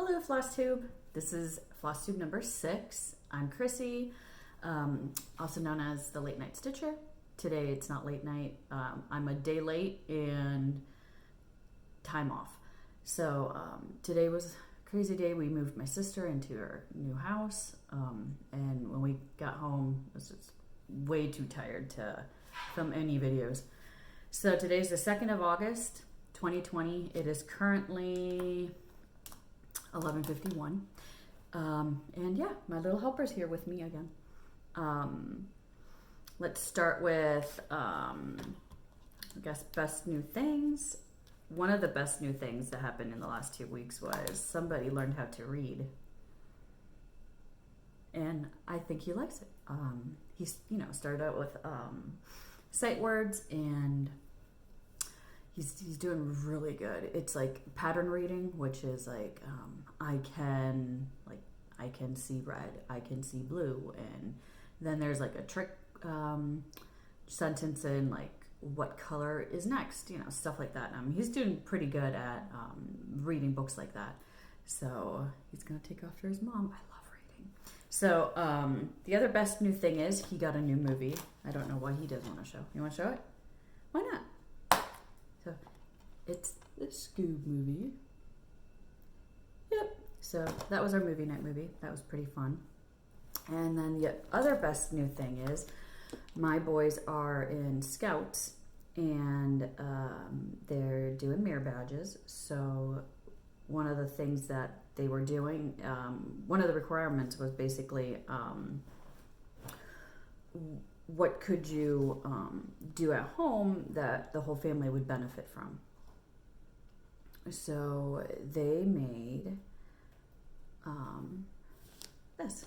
Hello, Flosstube. This is Flosstube number 6. I'm Chrissy, also known as the Late Night Stitcher. Today it's not late night. I'm a day late and time off. So today was a crazy day. We moved my sister into her new house, and when we got home, I was just way too tired to film any videos. So today's the 2nd of August, 2020. It is currently 11:51, and yeah, my little helper's here with me again. Let's start with I guess best new things. One of the best new things that happened in the last 2 weeks was somebody learned how to read, and I think he likes it. He's started out with sight words, and he's doing really good. It's like pattern reading, which is like I can see red, I can see blue, and then there's like a trick sentence in like what color is next, stuff like that. He's doing pretty good at reading books like that. So he's gonna take after his mom. I love reading. So the other best new thing is he got a new movie. I don't know why he doesn't want to show. You want to show it? Why not? So it's the Scoob movie. Yep. So that was our movie night movie. That was pretty fun. And then the other best new thing is my boys are in Scouts, and they're doing mirror badges. So one of the things that they were doing, one of the requirements was basically what could you do at home that the whole family would benefit from. So they made this.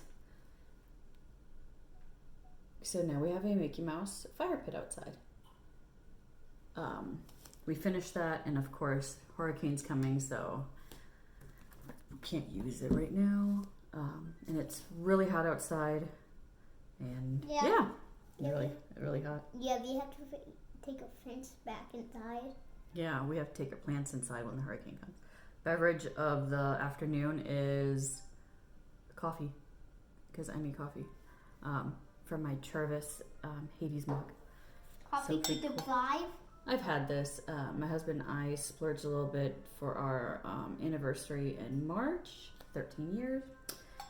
So now we have a Mickey Mouse fire pit outside. We finished that, and of course, hurricane's coming, so can't use it right now. And it's really hot outside, and really hot. Yeah, we have to take a fence back inside. Yeah, we have to take our plants inside when the hurricane comes. Beverage of the afternoon is coffee, because I need coffee. From my Chervis Hades mug. Coffee to the vibe. I've had this. My husband and I splurged a little bit for our anniversary in March, 13 years,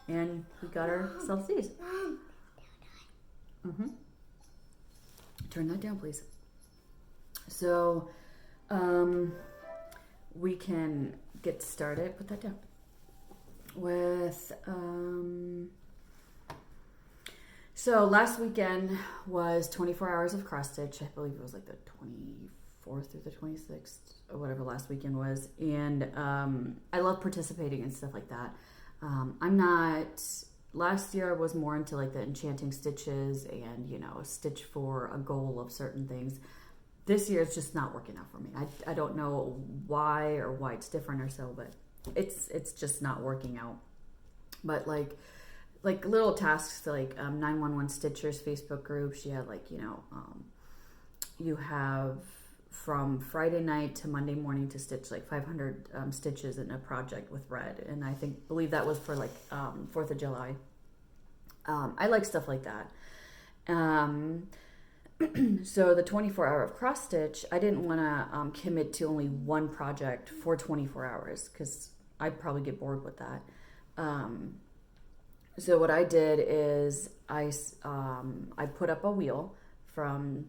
and we got ourselves these. Mm-hmm. Turn that down, please. So we can get started. Put that down. With so last weekend was 24 hours of cross stitch. I believe it was like the 24th through the 26th or whatever last weekend was. And I love participating and stuff like that. Last year I was more into like the enchanting stitches and, stitch for a goal of certain things. This year it's just not working out for me. I don't know why or why it's different or so, but it's just not working out. But like little tasks like 911 Stitchers Facebook group. She had you have from Friday night to Monday morning to stitch like 500 stitches in a project with red, and I believe that was for like 4th of July. I like stuff like that. So the 24-hour of cross stitch, I didn't want to commit to only one project for 24 hours because I'd probably get bored with that. So what I did is I put up a wheel from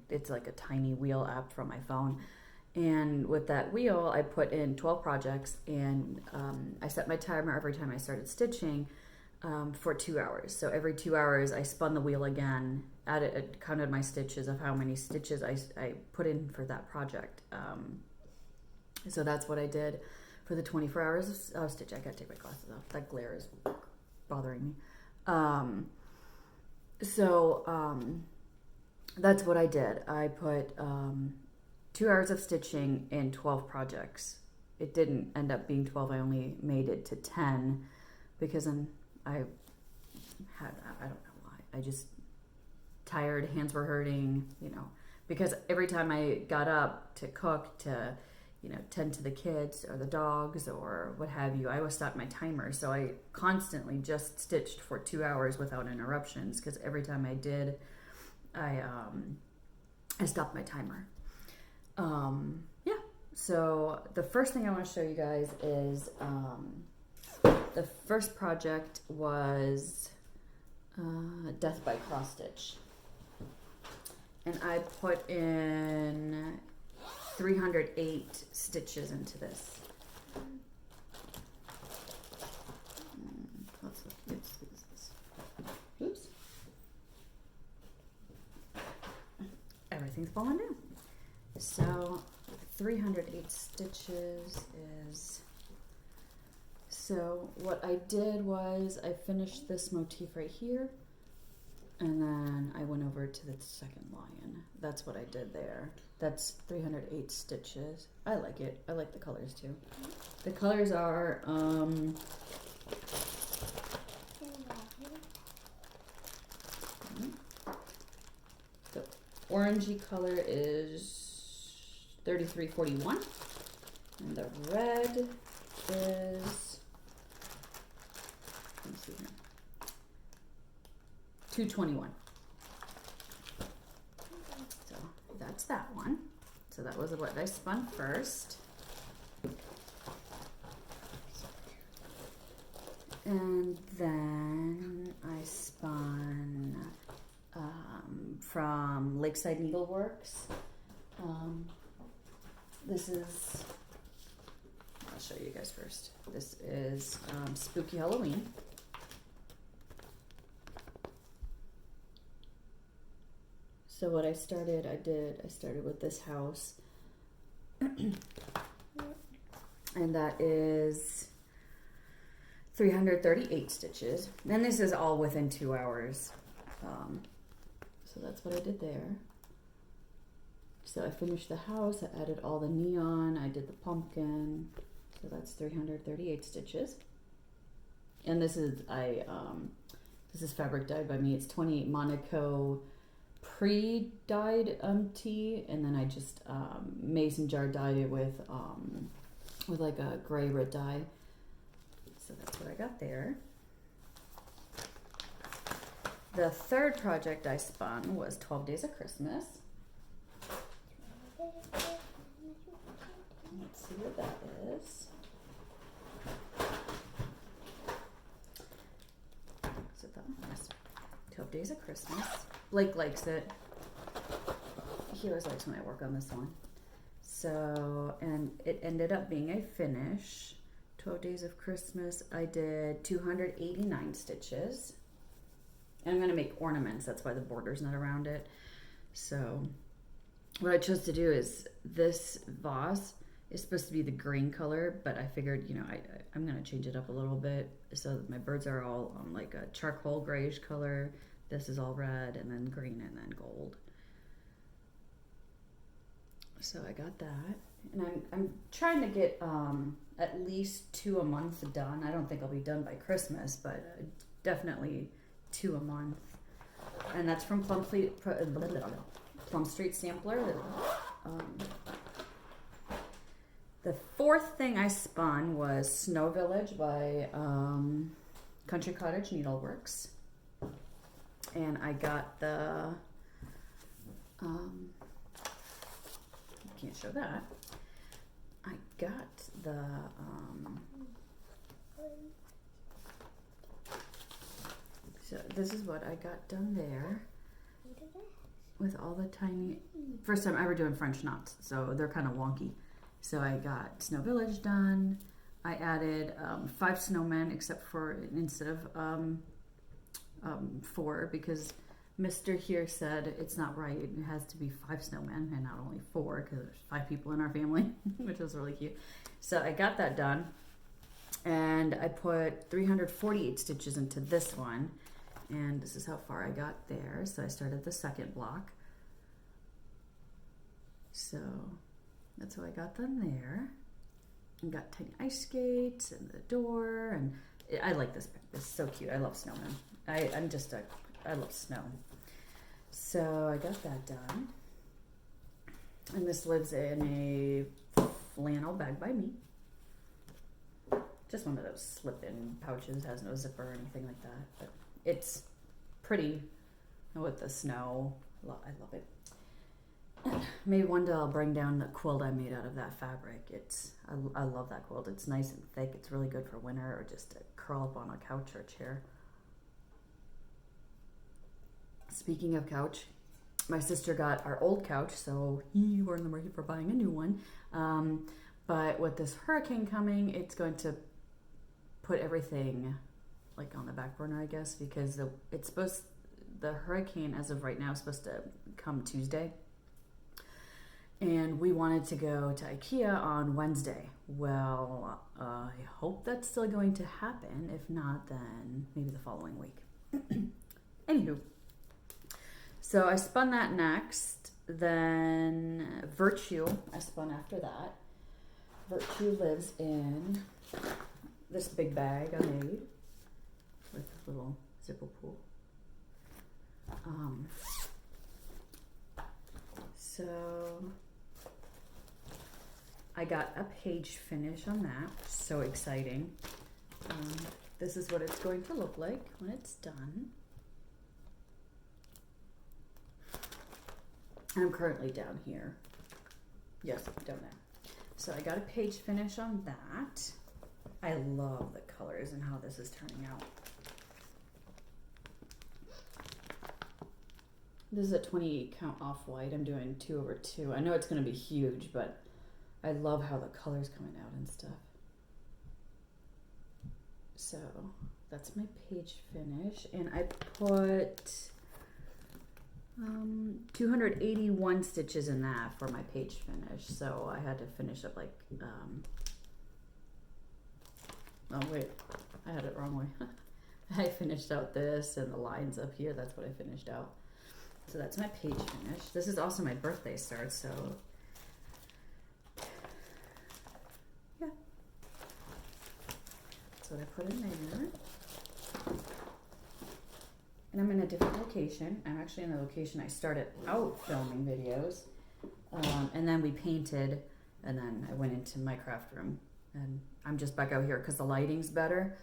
it's like a tiny wheel app from my phone, and with that wheel I put in 12 projects, and I set my timer every time I started stitching for 2 hours. So every 2 hours I spun the wheel again, counted my stitches of how many stitches I put in for that project. So that's what I did for the 24 hours of stitch. I gotta take my glasses off. That glare is bothering me. That's what I did. I put 2 hours of stitching in 12 projects. It didn't end up being 12. I only made it to 10 because I don't know why. I just tired, hands were hurting, because every time I got up to cook, to tend to the kids or the dogs or what have you. I always stop my timer, so I constantly just stitched for 2 hours without interruptions, because every time I did, I stopped my timer. Yeah, so the first thing I want to show you guys is the first project was Death by Cross Stitch, and I put in 308 stitches into this. Oops. Everything's falling down. So 308 stitches is... So what I did was I finished this motif right here, and then I went over to the second lion. That's what I did there. That's 308 stitches. I like it. I like the colors too. The colors are the orangey color is 3341, and the red is, let me see here, 221. So that's that one. So that was what I spun first. And then I spun from Lakeside Needleworks. This is, I'll show you guys first. This is Spooky Halloween. So what I started with this house, and that is 338 stitches. And this is all within 2 hours. So that's what I did there. So I finished the house, I added all the neon, I did the pumpkin. So that's 338 stitches. And this is, this is fabric dyed by me. It's 28 Monaco pre-dyed tea, and then I just mason jar dyed it with like a gray red dye. So that's what I got there. The third project I spun was 12 Days of Christmas. Let's see what that is. So that one was 12 Days of Christmas. Blake likes it. He always likes when I work on this one. So, and it ended up being a finish. 12 Days of Christmas, I did 289 stitches. And I'm going to make ornaments, that's why the border's not around it. So what I chose to do is, this vase is supposed to be the green color, but I figured, I'm going to change it up a little bit so that my birds are all on like a charcoal grayish color. This is all red, and then green, and then gold. So I got that, and I'm trying to get at least 2 a month done. I don't think I'll be done by Christmas, but definitely 2 a month. And that's from Plum Street Sampler. The fourth thing I spun was Snow Village by Country Cottage Needleworks. And I got the, can't show that. I got the, so this is what I got done there. With all the tiny, first time ever doing French knots, so they're kind of wonky. So I got Snow Village done. I added 5 snowmen, except for instead of 4, because Mr. here said it's not right. It has to be 5 snowmen and not only 4, because there's 5 people in our family, which was really cute. So I got that done, and I put 348 stitches into this one, and this is how far I got there. So I started the second block. So that's how I got them there. And got tiny ice skates and the door, and I like this. It's so cute. I love snowmen. I love snow. So I got that done. And this lives in a flannel bag by me. Just one of those slip-in pouches, has no zipper or anything like that. But it's pretty with the snow. I love it. Maybe one day I'll bring down the quilt I made out of that fabric. I love that quilt. It's nice and thick. It's really good for winter or just to curl up on a couch or a chair. Speaking of couch, my sister got our old couch, so we're in the market for buying a new one. But with this hurricane coming, it's going to put everything like on the back burner, I guess, because the hurricane as of right now is supposed to come Tuesday. And we wanted to go to IKEA on Wednesday. Well, I hope that's still going to happen. If not, then maybe the following week. Anywho, so I spun that next. Then Virtue, I spun after that. Virtue lives in this big bag I made with a little zipper pull. So I got a page finish on that. So exciting. This is what it's going to look like when it's done. I'm currently down here. Yes, down there. So I got a page finish on that. I love the colors and how this is turning out. This is a 28 count off-white. I'm doing 2/2. I know it's going to be huge, but I love how the color's coming out and stuff. So that's my page finish. And I put 281 stitches in that for my page finish. So I had to finish up like, oh wait, I had it wrong way. I finished out this and the lines up here. That's what I finished out. So that's my page finish. This is also my birthday start, so yeah. That's what I put in there. And I'm in a different location. I'm actually in the location I started out filming videos. And then we painted, and then I went into my craft room. And I'm just back out here because the lighting's better.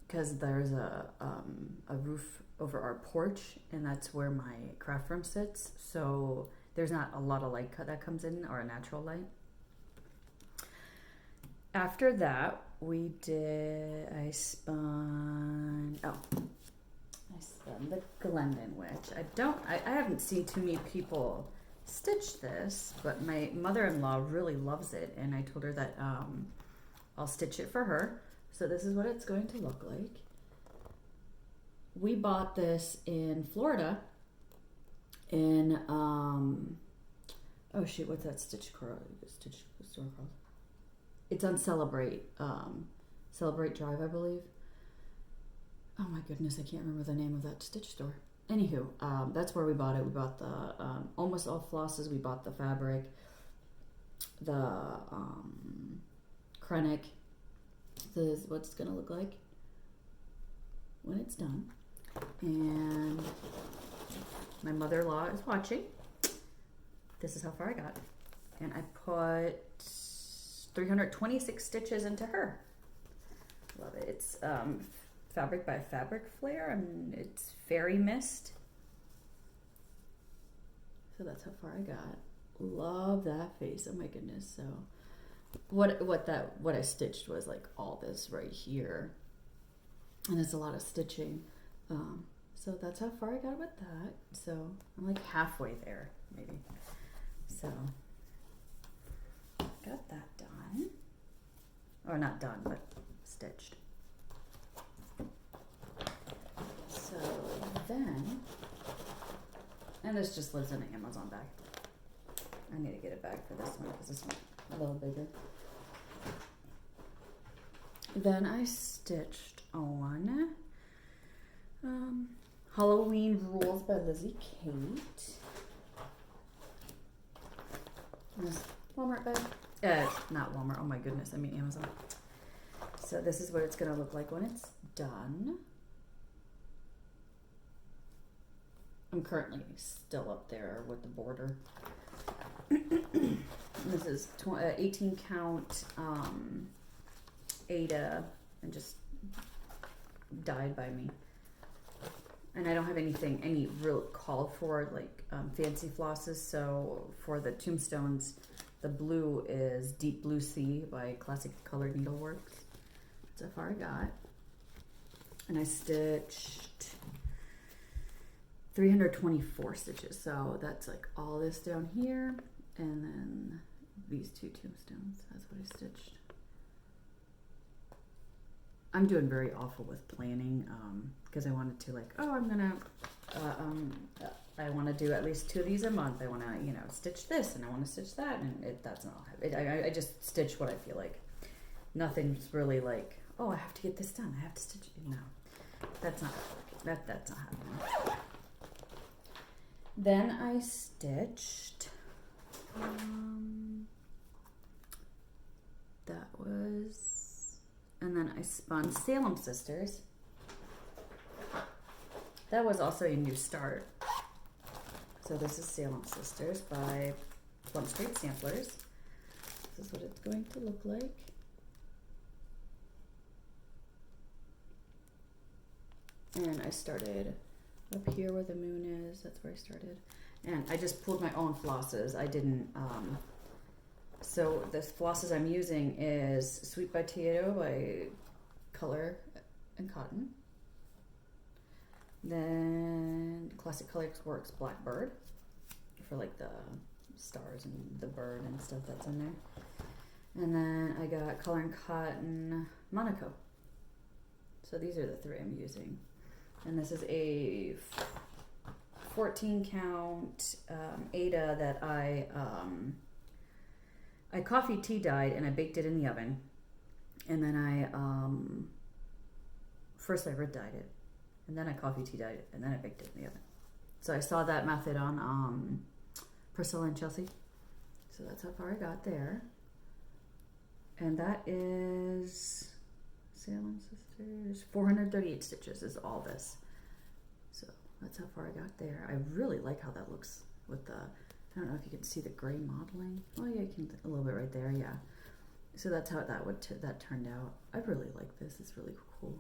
Because there's a roof over our porch, and that's where my craft room sits. So there's not a lot of light that comes in, or a natural light. After that, I spun the Glendon Witch. I haven't seen too many people stitch this, but my mother-in-law really loves it, and I told her that I'll stitch it for her. So this is what it's going to look like. We bought this in Florida in oh shoot, what's that stitch store called? It's on Celebrate Drive, I believe. Oh my goodness, I can't remember the name of that stitch store. Anywho, that's where we bought it. We bought the almost all flosses. We bought the fabric, the Krennic. This is what it's gonna look like when it's done. And my mother-in-law is watching. This is how far I got. And I put 326 stitches into her. Love it. It's fabric by Fabric Flare, and it's Fairy Mist. So that's how far I got. Love that face. Oh my goodness. So what I stitched was like all this right here, and it's a lot of stitching. So that's how far I got with that. So I'm like halfway there, maybe. So got that done, or not done, but stitched. So then, and this just lives in an Amazon bag. I need to get a bag for this one because this one's a little bigger. Then I stitched on Halloween Rules by Lizzie Kate. This Walmart bag. Not Walmart, oh my goodness, I mean Amazon. So this is what it's gonna look like when it's done. I'm currently still up there with the border. This is 18 count Ada, and just dyed by me. And I don't have any real called for like fancy flosses. So for the tombstones, the blue is Deep Blue Sea by Classic Colored Needleworks. That's how far I got. And I stitched 324 stitches. So that's like all this down here, and then these two tombstones. That's what I stitched. I'm doing very awful with planning because I wanted to like, oh, I'm gonna, I want to do at least 2 of these a month. I want to, you know, stitch this and I want to stitch that, and that's not. I just stitch what I feel like. Nothing's really like, oh, I have to get this done. I have to stitch. No, that's not working. That's not happening. Then I stitched. That was, and then I spun Salem Sisters. That was also a new start. So this is Salem Sisters by Flosstube Samplers. This is what it's going to look like. And I started up here where the moon is. That's where I started. And I just pulled my own flosses. I didn't, so the flosses I'm using is Sweet Potato by Color and Cotton. Then Classic Colors Works Blackbird for like the stars and the bird and stuff that's in there. And then I got Color and Cotton Monaco. So these are the 3 I'm using. And this is a 14 count Ada that I coffee tea dyed and I baked it in the oven. And then I, first I red dyed it, and then I coffee tea dyed it, and then I baked it in the oven. So I saw that method on Priscilla and Chelsea. So that's how far I got there. And that is Salem Sisters. 438 stitches is all this. So that's how far I got there. I really like how that looks with the, I don't know if you can see the gray modeling. Oh yeah, you can, a little bit right there, yeah. So that's how that turned out. I really like this. It's really cool.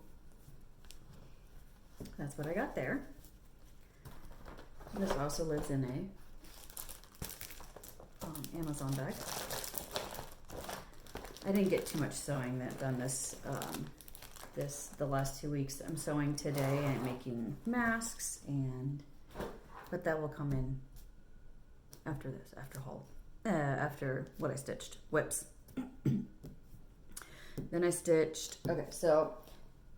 That's what I got there. This also lives in a Amazon bag. I didn't get too much sewing done the last 2 weeks. I'm sewing today and making masks, but that will come in after this, after what I stitched, whips. Then I stitched, okay, so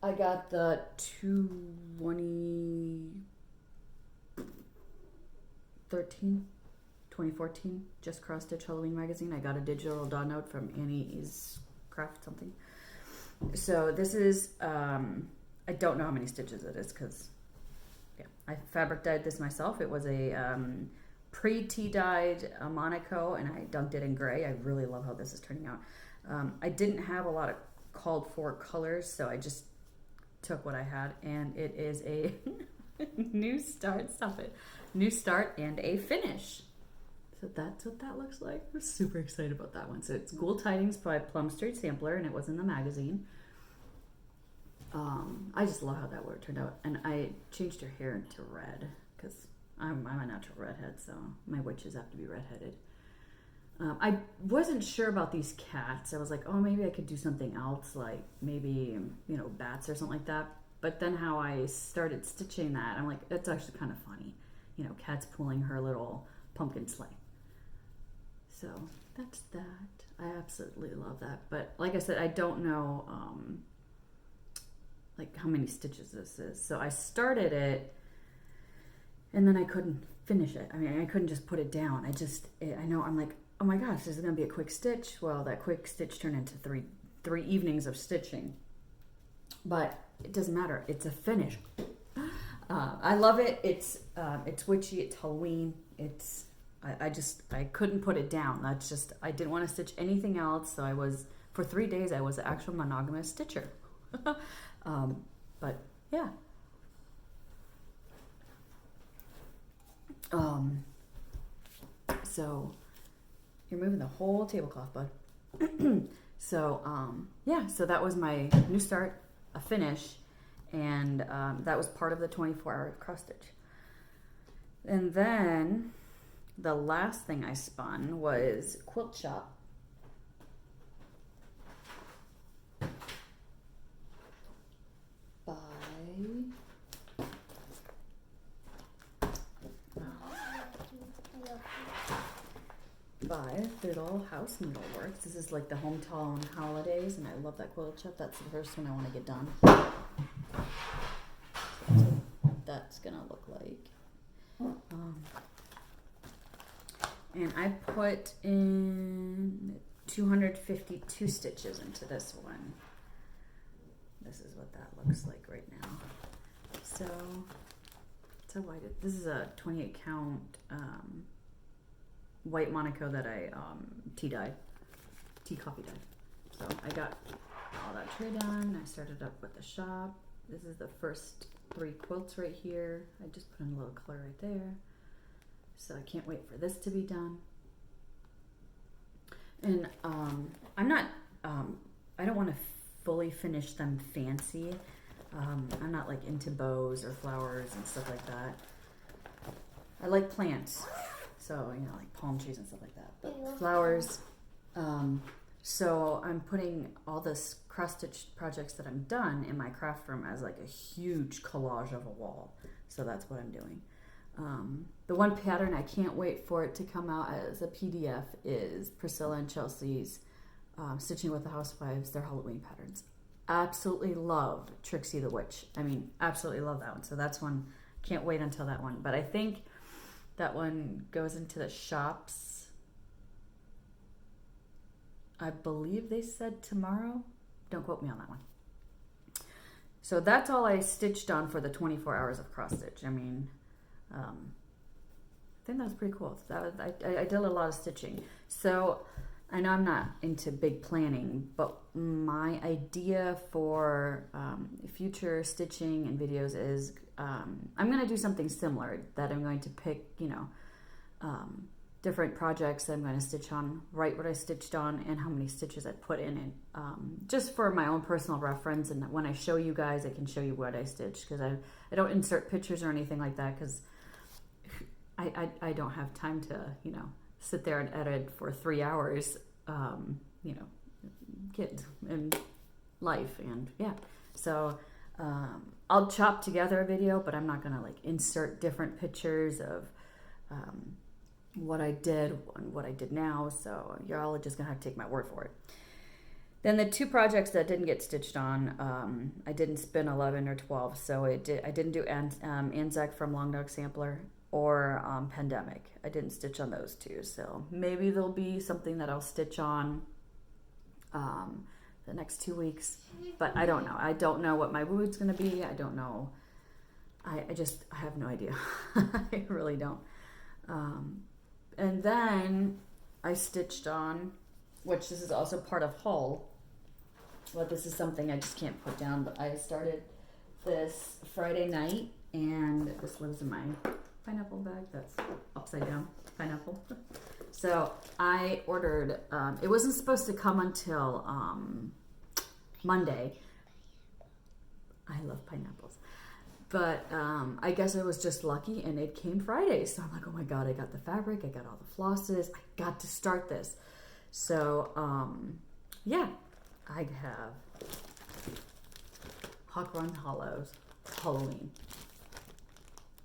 I got the 2014 Just Cross Stitch Halloween magazine. I got a digital dot note from Annie's Craft something. So this is, I don't know how many stitches it is because, yeah, I fabric dyed this myself. It was a pre-tea dyed Monaco, and I dunked it in gray. I really love how this is turning out. I didn't have a lot of called for colors, so I just took what I had, and it is a new start, stop it, new start and a finish. So that's what that looks like. I'm super excited about that one. So it's Ghoul Tidings by Plum Street Sampler, and it was in the magazine. I just love how that word turned out, and I changed her hair into red because I'm a natural redhead, so my witches have to be redheaded. I wasn't sure about these cats. I was like, oh, maybe I could do something else, like maybe, you know, bats or something like that. But then how I started stitching that, I'm like, that's actually kind of funny. You know, cats pulling her little pumpkin sleigh. So that's that. I absolutely love that. But like I said, I don't know like how many stitches this is. So I started it and then I couldn't finish it. I mean, I couldn't just put it down. I know, I'm like, oh my gosh, this is gonna be a quick stitch. Well, that quick stitch turned into three evenings of stitching. But it doesn't matter. It's a finish. I love it. It's witchy. It's Halloween. I couldn't put it down. That's just, I didn't want to stitch anything else. So for 3 days, I was an actual monogamous stitcher. But yeah. So You're moving the whole tablecloth, bud. So, yeah, so that was my new start, a finish, and that was part of the 24-hour cross stitch. And then the last thing I spun was Quilt Shop. By Fiddle House Needleworks. This is like the hometown holidays, and I love that quilt shop. That's the first one I want to get done. So that's gonna look like. And I put in 252 stitches into this one. This is what that looks like right now. So this is a 28 count white Monaco that I tea coffee dyed. So I got all that tray done. I started up with the shop. This is the first 3 quilts right here. I just put in a little color right there. So I can't wait for this to be done. And I don't want to fully finish them fancy. I'm not like into bows or flowers and stuff like that. I like plants. So, you know, like palm trees and stuff like that. But flowers. So I'm putting all this cross-stitch projects that I'm done in my craft room as like a huge collage of a wall. So that's what I'm doing. The one pattern I can't wait for it to come out as a PDF is Priscilla and Chelsea's Stitching with the Housewives, their Halloween patterns. Absolutely love Trixie the Witch. I mean, absolutely love that one. So that's one, can't wait until that one. But I think that one goes into the shops. I believe they said tomorrow. Don't quote me on that one. So that's all I stitched on for the 24 hours of cross stitch. I mean, I think that was pretty cool. I did a lot of stitching. So I know I'm not into big planning, but my idea for future stitching and videos is I'm going to do something similar, that I'm going to pick, different projects that I'm going to stitch on, write what I stitched on and how many stitches I put in it, just for my own personal reference. And when I show you guys, I can show you what I stitched, because I don't insert pictures or anything like that, because I don't have time to, sit there and edit for 3 hours, kids and life, and yeah. So I'll chop together a video, but I'm not gonna like insert different pictures of what I did and what I did now. So you're all just gonna have to take my word for it. Then the 2 projects that didn't get stitched on, I didn't spin 11 or 12, so I didn't do Anzac from Long Dog Sampler or Pandemic. I didn't stitch on those 2, so maybe there'll be something that I'll stitch on the next 2 weeks, but I don't know. I don't know what my wood's gonna be. I don't know. I have no idea. I really don't. And then I stitched on, which this is also part of Hull. Well, this is something I just can't put down, but I started this Friday night, and this lives in my pineapple bag that's upside down pineapple. So I ordered, it wasn't supposed to come until Monday. I love pineapples. But I guess I was just lucky and it came Friday. So I'm like, oh my God, I got the fabric, I got all the flosses, I got to start this. So yeah, I have Hawk Run Hollows Halloween.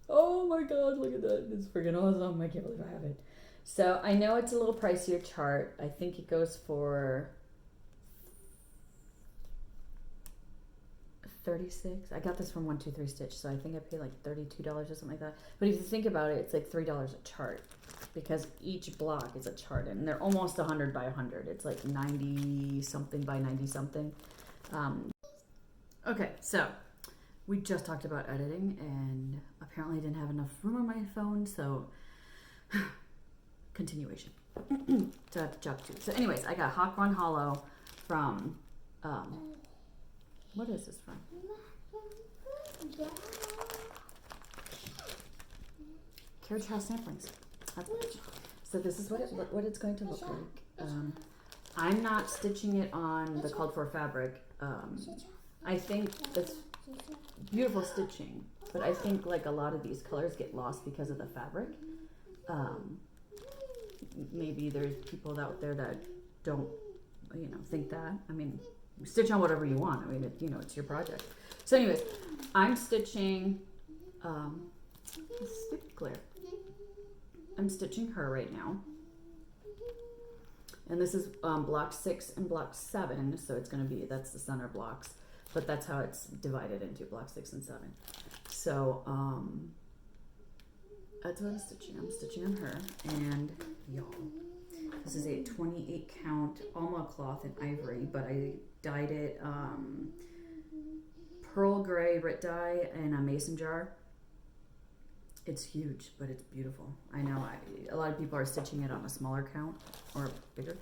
Oh my God, look at that. It's freaking awesome. I can't believe I have it. So I know it's a little pricier chart. I think it goes for $36. I got this from 123 Stitch, so I think I paid like $32 or something like that. But if you think about it, it's like $3 a chart, because each block is a chart, and they're almost 100 by 100. It's like 90 something by 90 something. Okay, so we just talked about editing, and apparently I didn't have enough room on my phone, so continuation. So I have to chop 2. So anyways, I got Hawk Run Hollow from, what is this from? Carriage House Samplings. That's what it is. So this is what it's going to look like. I'm not stitching it on the called for fabric. I think it's beautiful stitching, but I think like a lot of these colors get lost because of the fabric. Maybe there's people out there that don't, think that. I mean, stitch on whatever you want. I mean, it's your project. So anyways, I'm stitching, stupid glare. I'm stitching her right now. And this is block 6 and block 7, so it's going to be, that's the center blocks, but that's how it's divided into block 6 and 7. So that's what I'm stitching. I'm stitching on her, and y'all, this is a 28 count Alma cloth in ivory, but I dyed it pearl gray Rit dye in a mason jar. It's huge, but it's beautiful. I know a lot of people are stitching it on a smaller count or bigger.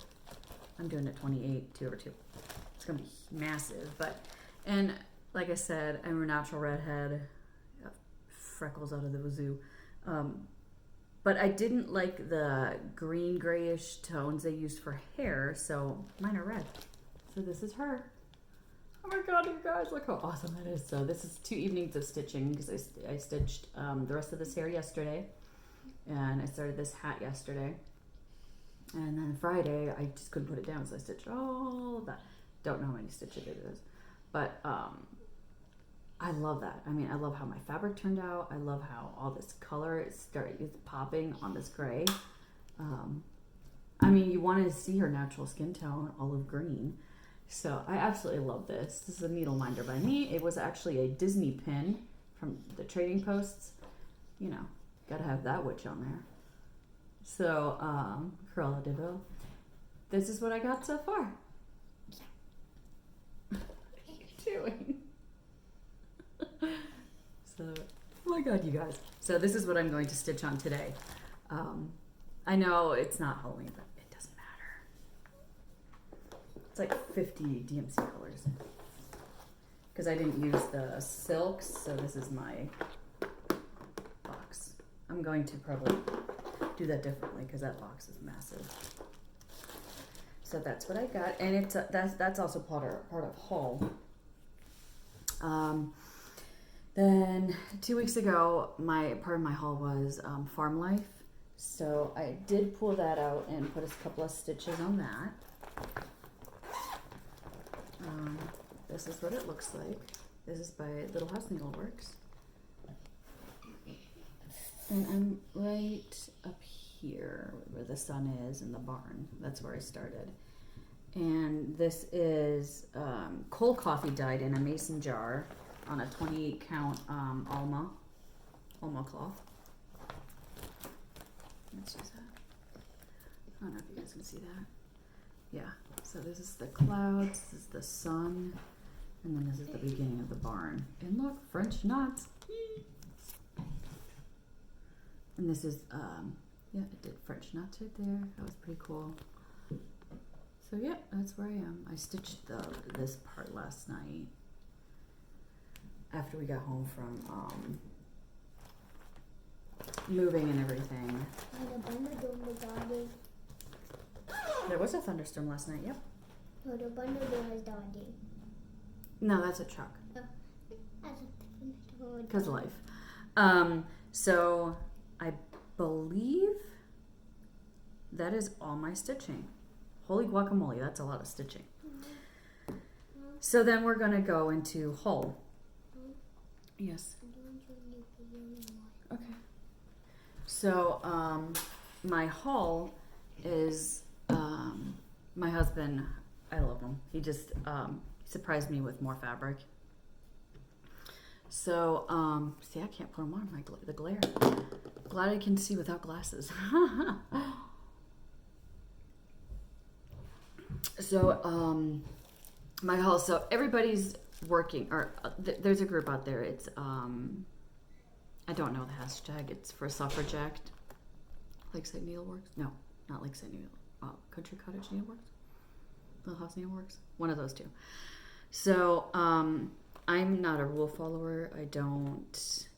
I'm doing it 28, 2 over 2. It's gonna be massive, and like I said, I'm a natural redhead, freckles out of the wazoo. But I didn't like the green grayish tones they used for hair, so mine are red. So this is her. Oh my god, you guys, look how awesome that is. So this is 2 evenings of stitching because I stitched the rest of this hair yesterday, and I started this hat yesterday, and then Friday I just couldn't put it down, so I stitched all of that. Don't know how many stitches it is, but I love that. I mean, I love how my fabric turned out. I love how all this color is popping on this gray. I mean, you want to see her natural skin tone, olive green. So I absolutely love this. This is a needle minder by me. It was actually a Disney pin from the Trading Posts. Gotta have that witch on there. So, Cruella de Vil. This is what I got so far. What are you doing? So, oh my god, you guys. So this is what I'm going to stitch on today. I know it's not Halloween, but it doesn't matter. It's like 50 DMC colors. Because I didn't use the silks, so this is my box. I'm going to probably do that differently because that box is massive. So that's what I got, and it's that's also part of haul. Then 2 weeks ago, part of my haul was Farm Life. So I did pull that out and put a couple of stitches on that. This is what it looks like. This is by Little House Needleworks. And I'm right up here where the sun is in the barn. That's where I started. And this is cold coffee dyed in a mason jar on a 28 count Alma cloth. Let's use that. I don't know if you guys can see that. Yeah, so this is the clouds, this is the sun, and then this is the beginning of the barn. And look, French knots. And this is, yeah, it did French knots right there. That was pretty cool. So yeah, that's where I am. I stitched this part last night after we got home from moving and everything. There was a thunderstorm last night, yep. No, the thunderstorm is dodging. No, that's a truck. Oh. Because of life. So I believe that is all my stitching. Holy guacamole, that's a lot of stitching. So then we're gonna go into haul. Yes. Okay. So my haul is my husband. I love him. He just surprised me with more fabric. So see, I can't put them on the glare. Glad I can see without glasses. So my haul. So everybody's working, or there's a group out there. It's I don't know the hashtag. It's for suffragette. Lakeside Needleworks? No, not Lakeside Needleworks. Country Cottage Needleworks? Little House Needleworks? One of those two. So I'm not a rule follower. I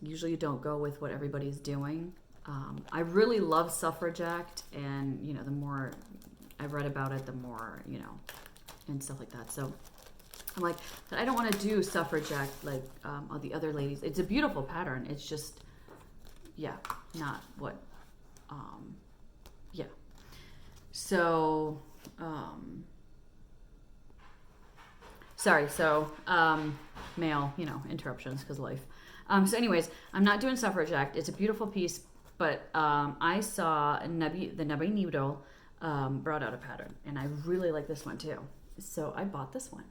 usually don't go with what everybody's doing. I really love Suffragette, and you know, the more I read about it, the more, you know, and stuff like that. So I'm like, but I don't want to do Suffragette like all the other ladies. It's a beautiful pattern. It's just, yeah, not what, yeah. So, sorry. So, male, you know, interruptions because life. So anyways, I'm not doing Suffragette. It's a beautiful piece, but I saw the Nebby Needle brought out a pattern, and I really like this one too. So I bought this one.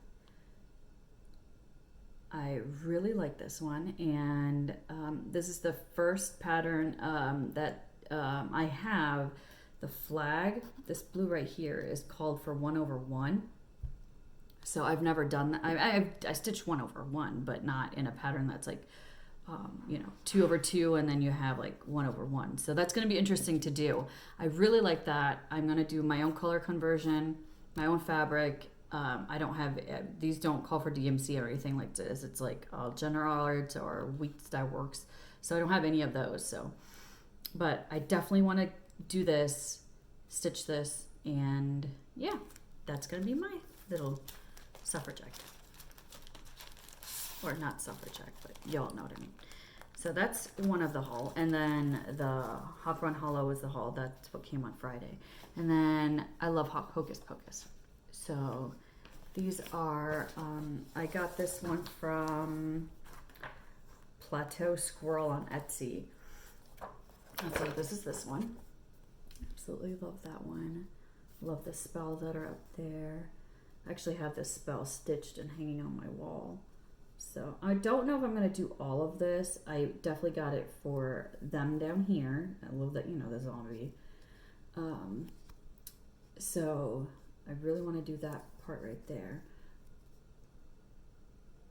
I really like this one, and this is the first pattern that I have. The flag, this blue right here, is called for 1/1. So I've never done that. I stitched 1/1, but not in a pattern that's like, you know, 2/2, and then you have like 1/1. So that's going to be interesting to do. I really like that. I'm going to do my own color conversion, my own fabric. I don't have, these don't call for DMC or anything like this. It's like General Arts or Wheat Style Works. So I don't have any of those. So, but I definitely want to do this, stitch this, and yeah, that's going to be my little Suffragette. Or not Suffragette, but y'all know what I mean. So that's one of the haul. And then the Hop Run Hollow is the haul. That's what came on Friday. And then I love Hocus Pocus. So these are, I got this one from Plateau Squirrel on Etsy. So this is this one. Absolutely love that one. Love the spells that are up there. I actually have this spell stitched and hanging on my wall. So I don't know if I'm going to do all of this. I definitely got it for them down here. I love that, you know, the zombie. So I really want to do that part right there.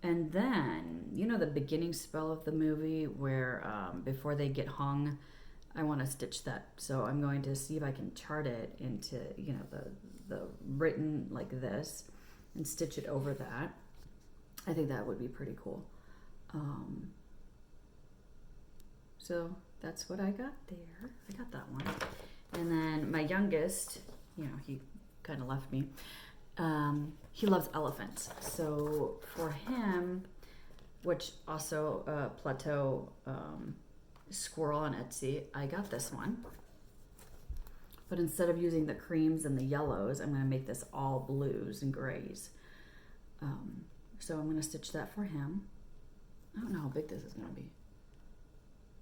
And then, you know, the beginning spell of the movie where before they get hung, I want to stitch that. So I'm going to see if I can chart it into, you know, the written like this and stitch it over that. I think that would be pretty cool. So that's what I got there. I got that one. And then my youngest, you know, he kind of left me. He loves elephants. So for him, which also Plateau Squirrel on Etsy, I got this one. But instead of using the creams and the yellows, I'm going to make this all blues and grays. So I'm going to stitch that for him. I don't know how big this is going to be.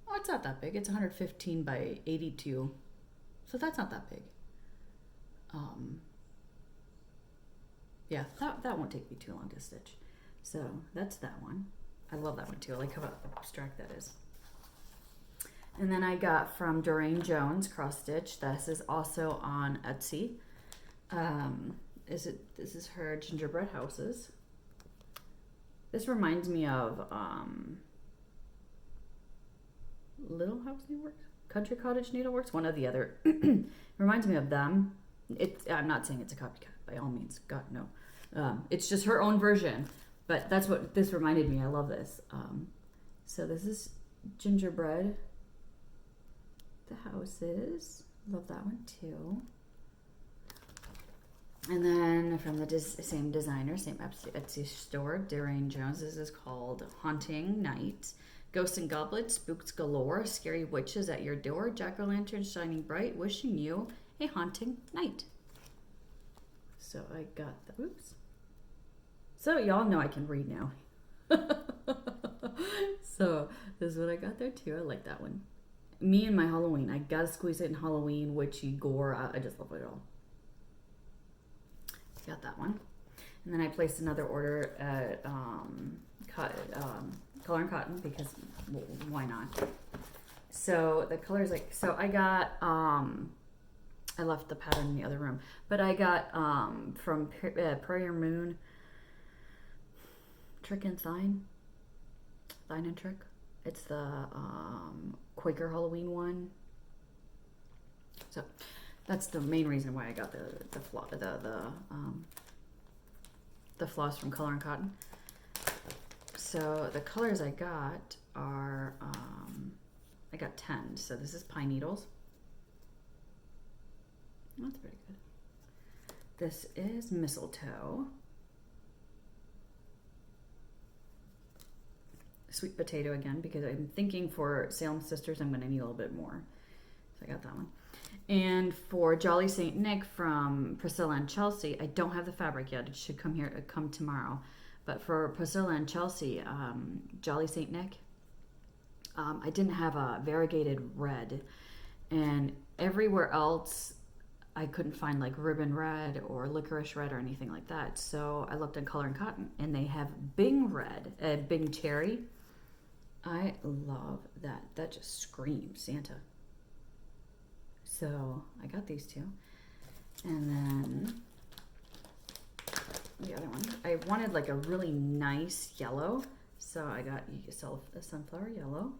Oh, it's not that big. It's 115 by 82. So that's not that big. Yeah, that won't take me too long to stitch. So that's that one. I love that one too. I like how abstract that is. And then I got from Doreen Jones cross stitch. This is also on Etsy. This is her gingerbread houses. This reminds me of Little House Needleworks, Country Cottage Needleworks, one or the other. Reminds me of them. I'm not saying it's a copycat by all means. God no. It's just her own version. But that's what this reminded me. I love this. So this is gingerbread. The houses. Love that one too. And then from the same designer, same Etsy store, Doreen Jones, this is called Haunting Night. Ghosts and goblets, spooks galore, scary witches at your door, jack-o'-lanterns shining bright, wishing you a haunting night. So I got the, oops. So y'all know I can read now. So this is what I got there too. I like that one. Me and my Halloween. I gotta squeeze it in Halloween, witchy, gore. I just love it all. Got that one. And then I placed another order at Color and Cotton because why not? So the colors so I got I left the pattern in the other room, but I got from Prayer Moon Trick and Thine and Trick. It's the Quaker Halloween one. So that's the main reason why I got the floss from Color and Cotton. So the colors I got are I got 10. So this is pine needles. That's pretty good. This is mistletoe. Sweet potato again, because I'm thinking for Salem Sisters I'm going to need a little bit more. So I got that one. And for Jolly St. Nick from Priscilla and Chelsea, I don't have the fabric yet. It should come tomorrow. But for Priscilla and Chelsea, Jolly St. Nick, I didn't have a variegated red. And everywhere else, I couldn't find like ribbon red or licorice red or anything like that. So I looked in Color and Cotton, and they have Bing red, Bing cherry. I love that. That just screams Santa. So I got these two. And then the other one, I wanted like a really nice yellow. So I got a sunflower yellow.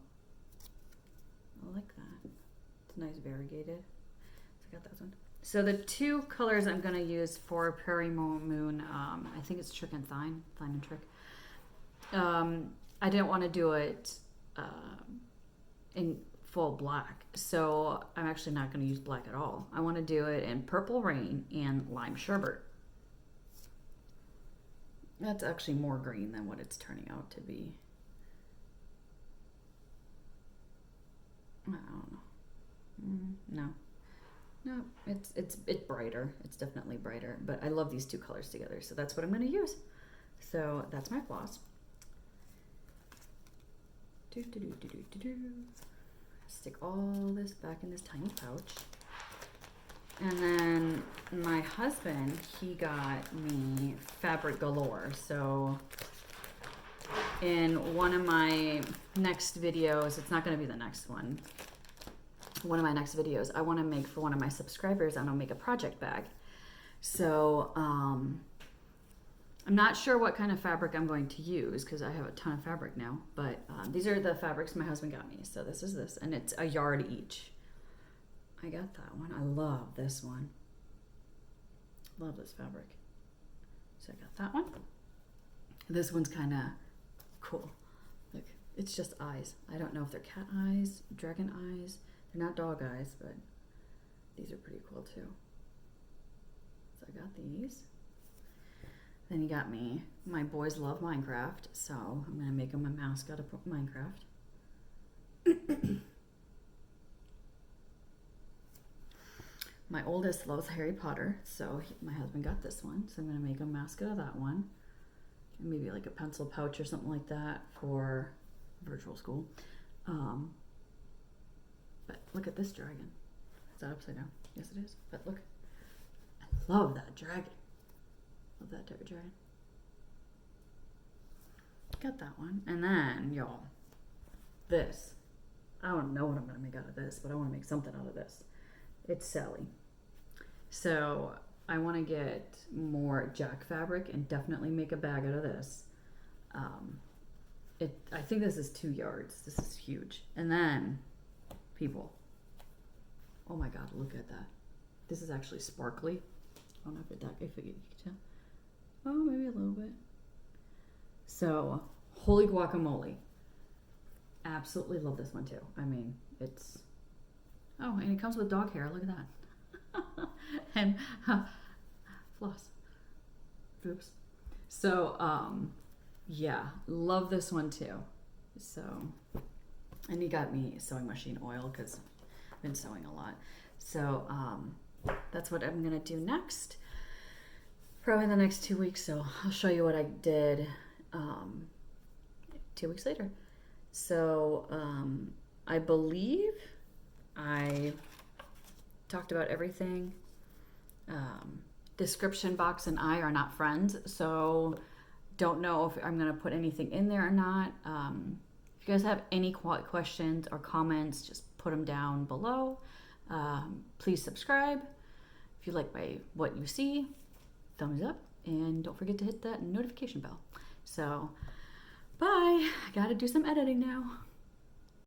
I like that. It's nice variegated. So I got that one. So the two colors I'm going to use for Prairie Moon, I think it's Trick and Thine and Trick. I didn't want to do it in full black, so I'm actually not going to use black at all. I want to do it in Purple Rain and Lime Sherbet. That's actually more green than what it's turning out to be. I don't know. No, it's brighter. It's definitely brighter, but I love these two colors together, so that's what I'm going to use. So that's my floss. Stick all this back in this tiny pouch. And then my husband, he got me fabric galore. So in one of my next videos, it's not going to be the next one. One of my next videos, I want to make for one of my subscribers, I want to make a project bag. So I'm not sure what kind of fabric I'm going to use because I have a ton of fabric now, but these are the fabrics my husband got me. So this is this, and it's a yard each. I got that one. I love this one. Love this fabric. So I got that one. This one's kind of cool. Look, it's just eyes. I don't know if they're cat eyes, dragon eyes. They're not dog eyes, but these are pretty cool too. So I got these. Then he got me, my boys love Minecraft, so I'm going to make them a mascot of Minecraft. My oldest loves Harry Potter, so my husband got this one, so I'm going to make a mascot of that one. Maybe like a pencil pouch or something like that for virtual school. But look at this dragon. Is that upside down? Yes, it is. But look, I love that dragon. Love that type of dragon. Got that one. And then, y'all, this. I don't know what I'm going to make out of this, but I want to make something out of this. It's Sally. So I want to get more jack fabric and definitely make a bag out of this. I think this is 2 yards. This is huge. And then, people, oh my God, look at that. This is actually sparkly. I don't know if you can tell. Oh, maybe a little bit. So, holy guacamole. Absolutely love this one too. I mean, it's... Oh, and it comes with dog hair. Look at that. And floss. Oops. So, yeah, love this one too. So, and he got me sewing machine oil because I've been sewing a lot. So, that's what I'm going to do next. Probably in the next 2 weeks, so I'll show you what I did 2 weeks later. So I believe I talked about everything. Description box and I are not friends, so don't know if I'm going to put anything in there or not. If you guys have any questions or comments, just put them down below. Please subscribe. If you like what you see, thumbs up, and don't forget to hit that notification bell. So, bye. I gotta do some editing now.